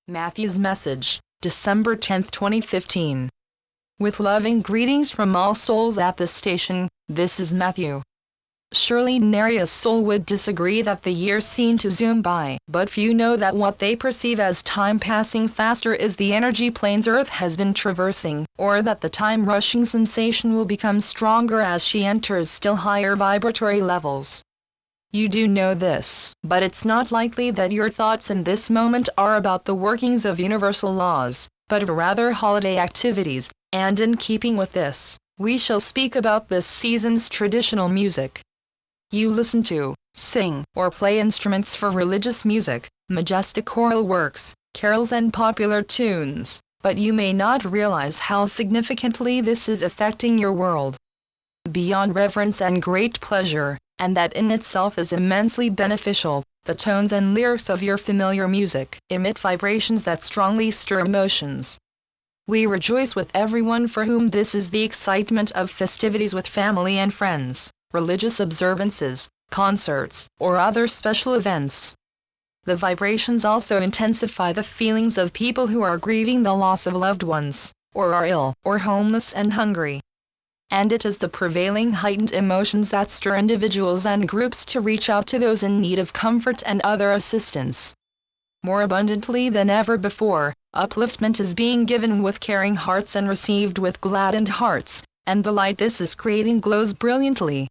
Matthew's message, December 10, 2015. With loving greetings from all souls at this station, this is Matthew. Surely nary a soul would disagree that the years seem to zoom by, but few know that what they perceive as time passing faster is the energy planes Earth has been traversing, or that the time-rushing sensation will become stronger as she enters still higher vibratory levels. You do know this, but it's not likely that your thoughts in this moment are about the workings of universal laws, but rather holiday activities, and in keeping with this, we shall speak about this season's traditional music. You listen to, sing, or play instruments for religious music, majestic choral works, carols and popular tunes, but you may not realize how significantly this is affecting your world. Beyond reverence and great pleasure, and that in itself is immensely beneficial, the tones and lyrics of your familiar music emit vibrations that strongly stir emotions. We rejoice with everyone for whom this is the excitement of festivities with family and friends, religious observances, concerts, or other special events. The vibrations also intensify the feelings of people who are grieving the loss of loved ones, or are ill, or homeless and hungry. And it is the prevailing heightened emotions that stir individuals and groups to reach out to those in need of comfort and other assistance. More abundantly than ever before, upliftment is being given with caring hearts and received with gladdened hearts, and the light this is creating glows brilliantly.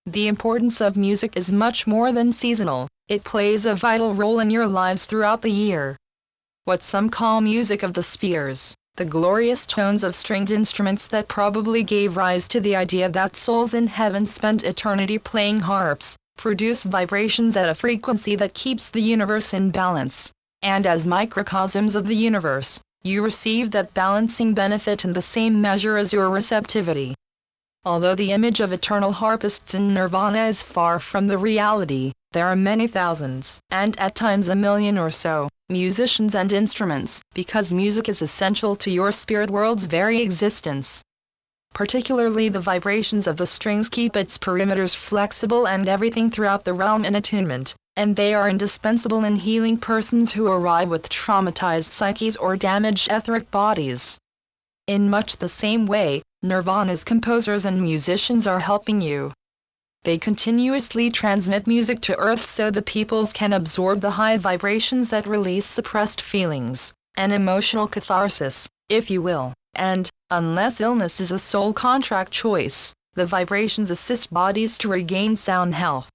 The importance of music is much more than seasonal, it plays a vital role in your lives throughout the year. What some call music of the spheres, the glorious tones of stringed instruments that probably gave rise to the idea that souls in heaven spent eternity playing harps, produce vibrations at a frequency that keeps the universe in balance, and as microcosms of the universe, you receive that balancing benefit in the same measure as your receptivity. Although the image of eternal harpists in nirvana is far from the reality, there are many thousands, and at times a million or so, musicians and instruments, because music is essential to your spirit world's very existence. Particularly the vibrations of the strings keep its perimeters flexible and everything throughout the realm in attunement, and they are indispensable in healing persons who arrive with traumatized psyches or damaged etheric bodies. In much the same way, Nirvana's composers and musicians are helping you. They continuously transmit music to Earth so the peoples can absorb the high vibrations that release suppressed feelings, an emotional catharsis, if you will, and, unless illness is a sole contract choice, the vibrations assist bodies to regain sound health.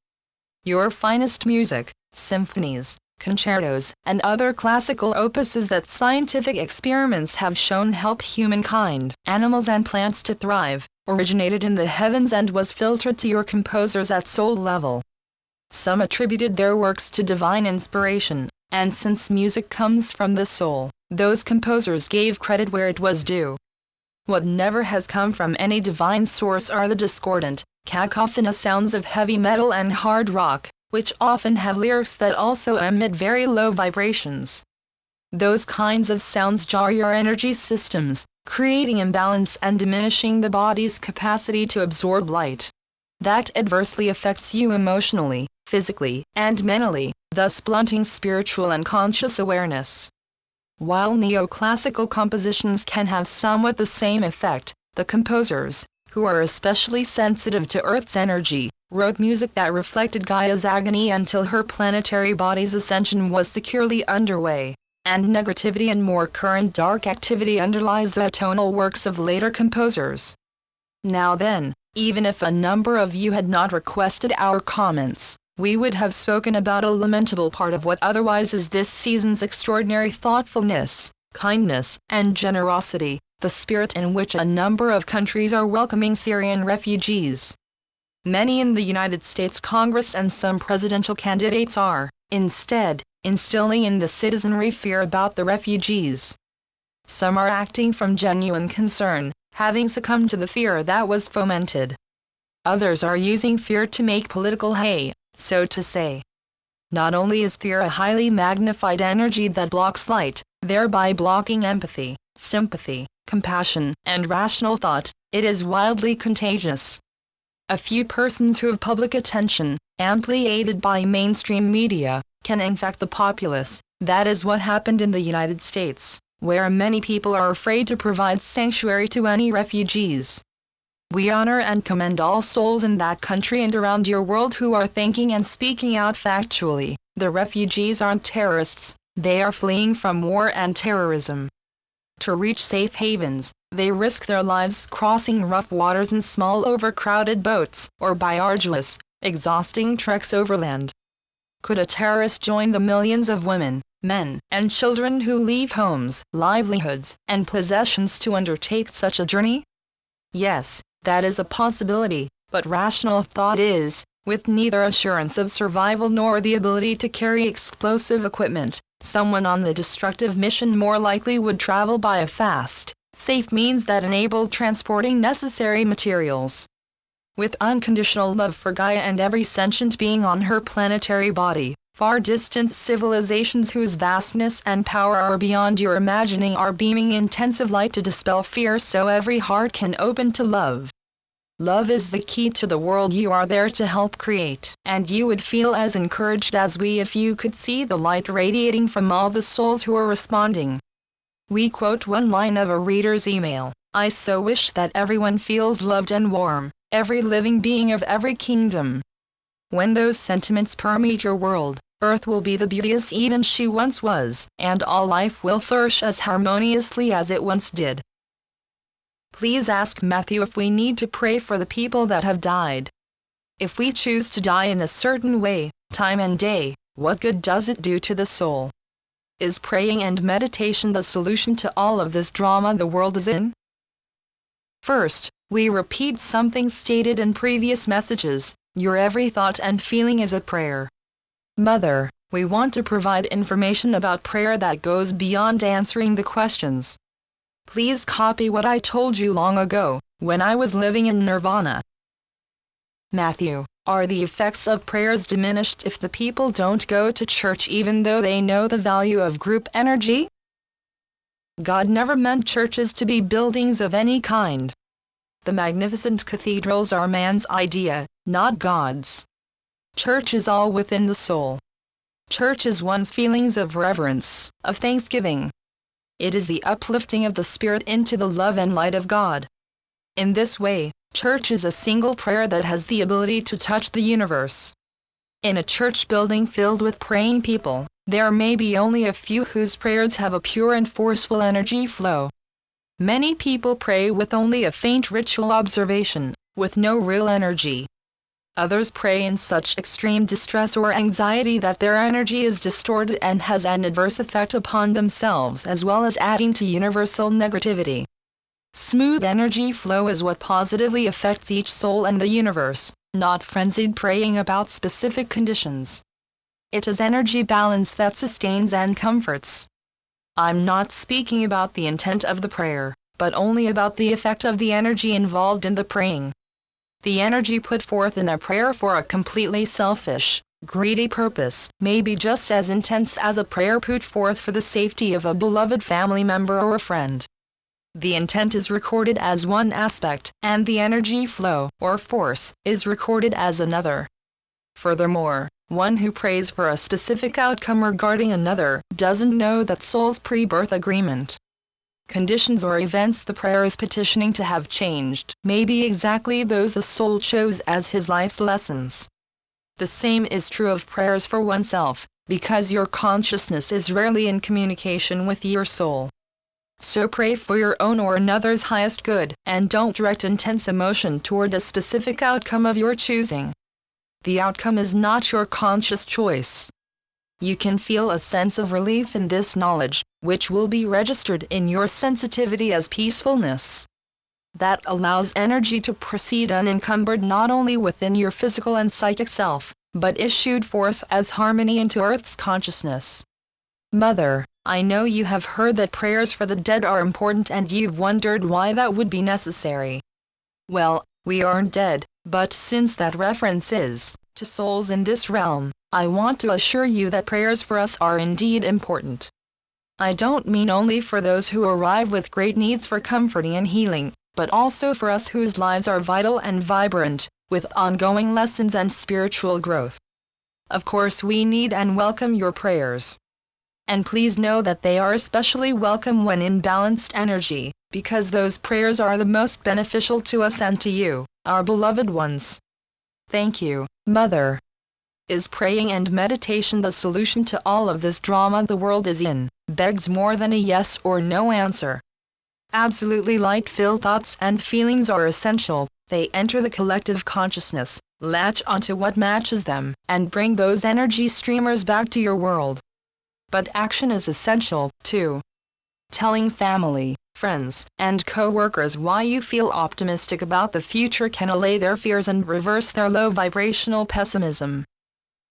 Your finest music, symphonies, concertos, and other classical opuses that scientific experiments have shown help humankind, animals and plants to thrive, originated in the heavens and was filtered to your composers at soul level. Some attributed their works to divine inspiration, and since music comes from the soul, those composers gave credit where it was due. What never has come from any divine source are the discordant, cacophonous sounds of heavy metal and hard rock, which often have lyrics that also emit very low vibrations. Those kinds of sounds jar your energy systems, creating imbalance and diminishing the body's capacity to absorb light. That adversely affects you emotionally, physically, and mentally, thus blunting spiritual and conscious awareness. While neoclassical compositions can have somewhat the same effect, the composers, who are especially sensitive to Earth's energy, wrote music that reflected Gaia's agony until her planetary body's ascension was securely underway, and negativity and more current dark activity underlies the tonal works of later composers. Now then, even if a number of you had not requested our comments, we would have spoken about a lamentable part of what otherwise is this season's extraordinary thoughtfulness, kindness, and generosity, the spirit in which a number of countries are welcoming Syrian refugees. Many in the United States Congress and some presidential candidates are, instead, instilling in the citizenry fear about the refugees. Some are acting from genuine concern, having succumbed to the fear that was fomented. Others are using fear to make political hay, so to say. Not only is fear a highly magnified energy that blocks light, thereby blocking empathy, sympathy, compassion, and rational thought, it is wildly contagious. A few persons who have public attention, amply aided by mainstream media, can infect the populace. That is what happened in the United States, where many people are afraid to provide sanctuary to any refugees. We honor and commend all souls in that country and around your world who are thinking and speaking out factually. The refugees aren't terrorists, they are fleeing from war and terrorism. To reach safe havens, they risk their lives crossing rough waters in small overcrowded boats, or by arduous, exhausting treks overland. Could a terrorist join the millions of women, men, and children who leave homes, livelihoods, and possessions to undertake such a journey? Yes, that is a possibility, but rational thought is, with neither assurance of survival nor the ability to carry explosive equipment, someone on the destructive mission more likely would travel by a fast, safe means that enable transporting necessary materials. With unconditional love for Gaia and every sentient being on her planetary body, far distant civilizations whose vastness and power are beyond your imagining are beaming intensive light to dispel fear so every heart can open to love. Love is the key to the world you are there to help create, and you would feel as encouraged as we if you could see the light radiating from all the souls who are responding. We quote one line of a reader's email: "I so wish that everyone feels loved and warm, every living being of every kingdom." When those sentiments permeate your world, Earth will be the beauteous Eden she once was, and all life will flourish as harmoniously as it once did. Please ask Matthew if we need to pray for the people that have died. If we choose to die in a certain way, time and day, what good does it do to the soul? Is praying and meditation the solution to all of this drama the world is in? First, we repeat something stated in previous messages: your every thought and feeling is a prayer. Mother, we want to provide information about prayer that goes beyond answering the questions. Please copy what I told you long ago, when I was living in Nirvana. Matthew, are the effects of prayers diminished if the people don't go to church even though they know the value of group energy? God never meant churches to be buildings of any kind. The magnificent cathedrals are man's idea, not God's. Church is all within the soul. Church is one's feelings of reverence, of thanksgiving. It is the uplifting of the spirit into the love and light of God. In this way, church is a single prayer that has the ability to touch the universe. In a church building filled with praying people, there may be only a few whose prayers have a pure and forceful energy flow. Many people pray with only a faint ritual observation, with no real energy. Others pray in such extreme distress or anxiety that their energy is distorted and has an adverse effect upon themselves as well as adding to universal negativity. Smooth energy flow is what positively affects each soul and the universe, not frenzied praying about specific conditions. It is energy balance that sustains and comforts. I'm not speaking about the intent of the prayer, but only about the effect of the energy involved in the praying. The energy put forth in a prayer for a completely selfish, greedy purpose may be just as intense as a prayer put forth for the safety of a beloved family member or a friend. The intent is recorded as one aspect, and the energy flow, or force, is recorded as another. Furthermore, one who prays for a specific outcome regarding another doesn't know that soul's pre-birth agreement. Conditions or events the prayer is petitioning to have changed may be exactly those the soul chose as his life's lessons. The same is true of prayers for oneself, because your consciousness is rarely in communication with your soul. So pray for your own or another's highest good, and don't direct intense emotion toward a specific outcome of your choosing. The outcome is not your conscious choice. You can feel a sense of relief in this knowledge, which will be registered in your sensitivity as peacefulness. That allows energy to proceed unencumbered not only within your physical and psychic self, but issued forth as harmony into Earth's consciousness. Mother, I know you have heard that prayers for the dead are important and you've wondered why that would be necessary. Well, we aren't dead, but since that reference is to souls in this realm, I want to assure you that prayers for us are indeed important. I don't mean only for those who arrive with great needs for comforting and healing, but also for us whose lives are vital and vibrant, with ongoing lessons and spiritual growth. Of course we need and welcome your prayers. And please know that they are especially welcome when in balanced energy, because those prayers are the most beneficial to us and to you, our beloved ones. Thank you, Mother. Is praying and meditation the solution to all of this drama the world is in? Begs more than a yes or no answer. Absolutely light-filled thoughts and feelings are essential. They enter the collective consciousness, latch onto what matches them, and bring those energy streamers back to your world. But action is essential, too. Telling family, friends, and co-workers why you feel optimistic about the future can allay their fears and reverse their low vibrational pessimism.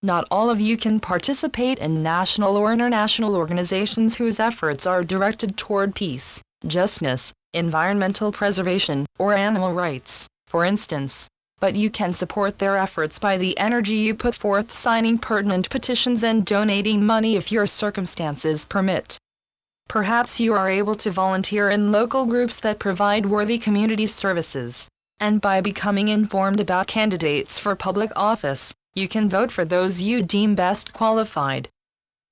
Not all of you can participate in national or international organizations whose efforts are directed toward peace, justice, environmental preservation, or animal rights, for instance. But you can support their efforts by the energy you put forth, signing pertinent petitions and donating money if your circumstances permit. Perhaps you are able to volunteer in local groups that provide worthy community services, and by becoming informed about candidates for public office, you can vote for those you deem best qualified.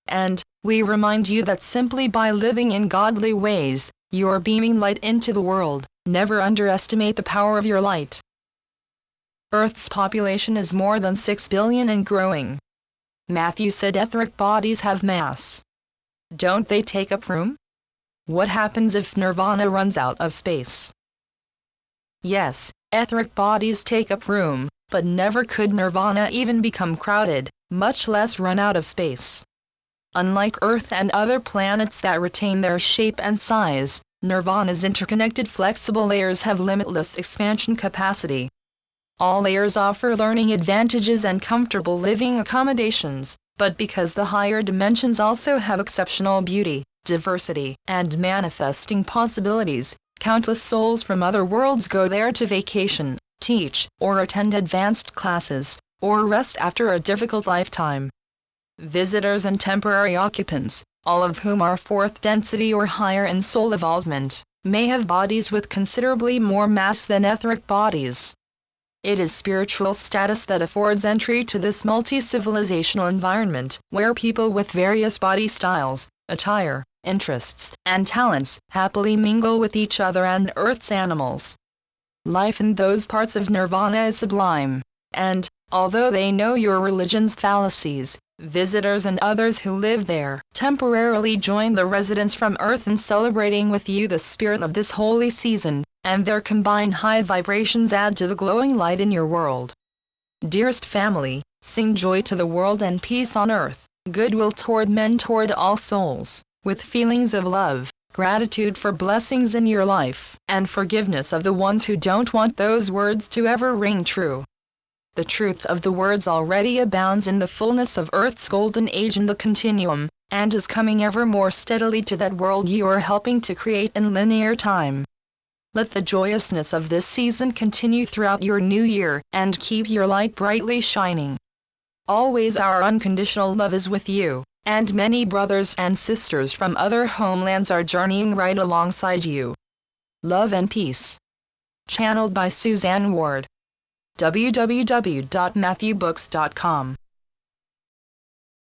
And we remind you that simply by living in godly ways, you are beaming light into the world. Never underestimate the power of your light. Earth's population is more than 6 billion and growing. Matthew said etheric bodies have mass. Don't they take up room? What happens if nirvana runs out of space? Yes, etheric bodies take up room, but never could nirvana even become crowded, much less run out of space. Unlike Earth and other planets that retain their shape and size, nirvana's interconnected flexible layers have limitless expansion capacity. All layers offer learning advantages and comfortable living accommodations, but because the higher dimensions also have exceptional beauty, diversity, and manifesting possibilities, countless souls from other worlds go there to vacation, teach, or attend advanced classes, or rest after a difficult lifetime. Visitors and temporary occupants, all of whom are fourth density or higher in soul evolvement, may have bodies with considerably more mass than etheric bodies. It is spiritual status that affords entry to this multi-civilizational environment, where people with various body styles, attire, interests, and talents happily mingle with each other and Earth's animals. Life in those parts of nirvana is sublime, and, although they know your religion's fallacies, visitors and others who live there temporarily join the residents from Earth in celebrating with you the spirit of this holy season, and their combined high vibrations add to the glowing light in your world. Dearest family, sing joy to the world and peace on earth, goodwill toward men, toward all souls, with feelings of love, gratitude for blessings in your life, and forgiveness of the ones who don't want those words to ever ring true. The truth of the words already abounds in the fullness of Earth's golden age in the continuum, and is coming ever more steadily to that world you are helping to create in linear time. Let the joyousness of this season continue throughout your new year, and keep your light brightly shining. Always our unconditional love is with you, and many brothers and sisters from other homelands are journeying right alongside you. Love and peace. Channeled by Suzanne Ward. www.matthewbooks.com